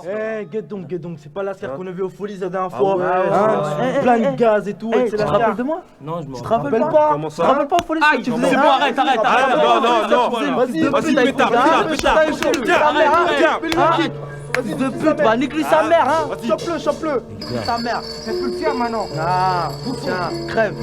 Eh, get donc, c'est pas la serre qu'on a vu aux folies la dernière fois. Plein de gaz et tout, tu te rappelles de moi? Non, je me Tu te rappelles pas? Comment ça? Tu te rappelles pas aux folies ce que tu faisais? C'est bon, arrête. Vas-y, Fils de pute, va niquer sa mère, hein! chope-le. Ta mère, c'est plus le tien maintenant! Ah, tiens, crève!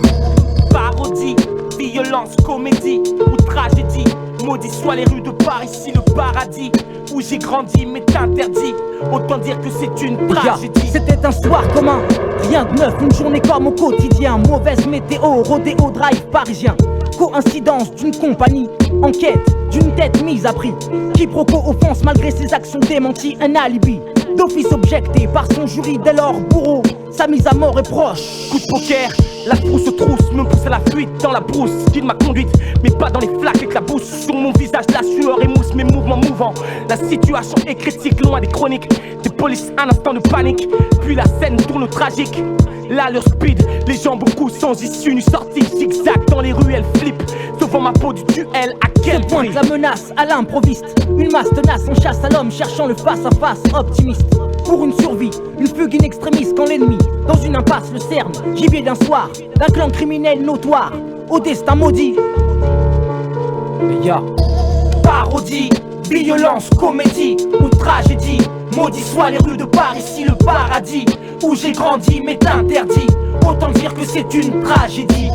Parodie, violence, comédie ou tragédie. Maudit soit les rues de Paris, ici le paradis où j'ai grandi m'est interdit. Autant dire que c'est une tragédie. C'était un soir commun, rien de neuf, une journée comme au quotidien. Mauvaise météo, rodéo drive parisien. Coïncidence d'une compagnie, enquête d'une tête mise à prix. Quiproquo offense malgré ses actions démenties, un alibi. D'office objecté par son jury dès lors bourreau. Sa mise à mort est proche. Coup de poker, la frousse trousse me pousse à la fuite dans la brousse. Guide ma conduite, mais pas dans les flaques éclaboussent. Sur mon visage la sueur émousse mes mouvements mouvants. La situation est critique, loin des chroniques. Des polices, un instant de panique. Puis la scène tourne au tragique. L'allure speed, les gens beaucoup sans issue. Une sortie zigzag dans les rues, elle flippe. Sauvant ma peau du duel, à quel Se point pointe la menace à l'improviste. Une masse tenace en chasse à l'homme, cherchant le face à face optimiste. Pour une survie, une fugue in extremis quand l'ennemi, dans une impasse, le cerne. Gibier d'un soir, d'un clan criminel notoire, au destin maudit. parodie, violence, comédie ou tragédie. Maudit soit les rues de Paris, ici le paradis où j'ai grandi m'est interdit. Autant dire que c'est une tragédie.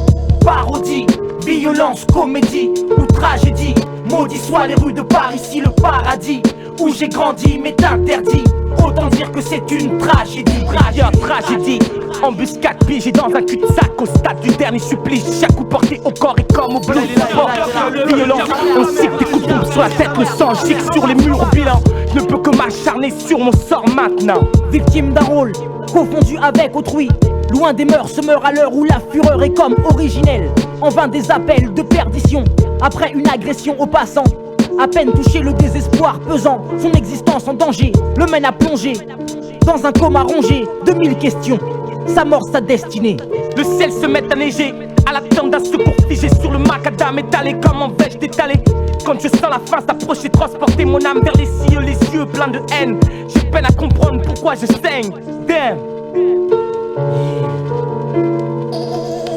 Parodie, violence, comédie ou tragédie. Maudit soit les rues de Paris, ici le paradis où j'ai grandi m'est interdit. Autant dire que c'est une tragédie. Tragédie, embuscade piégée dans un cul-de-sac au stade du dernier supplice. Chaque coup porté au corps et comme au blanc. Violence, on cible des coups de bombe sur la tête, le sang gicle sur les murs au bilan. Je ne peux que m'acharner sur mon sort maintenant. Victime d'un rôle, confondu avec autrui. Loin des mœurs, se meurt à l'heure où la fureur est comme originelle. En vain des appels de perdition, après une agression au passant. À peine touché, le désespoir pesant, son existence en danger le mène à plonger dans un coma rongé de 1000 questions. Sa mort, sa destinée. Le ciel se met à neiger, à l'attente d'un secours figé sur le macadam étalé comme en veige d'étalé. Quand je sens la fin s'approcher, transporter mon âme vers les yeux pleins de haine. J'ai peine à comprendre pourquoi je saigne. Damn.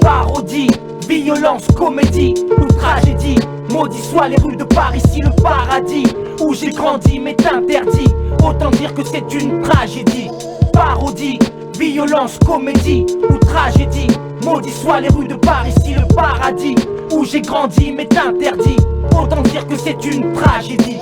Parodie, violence, comédie ou tragédie. Maudit soit les rues de Paris, ici le paradis où j'ai grandi m'est interdit. Autant dire que c'est une tragédie. Parodie, violence, comédie ou tragédie. Maudit soit les rues de Paris, ici le paradis où j'ai grandi m'est interdit. Autant dire que c'est une tragédie.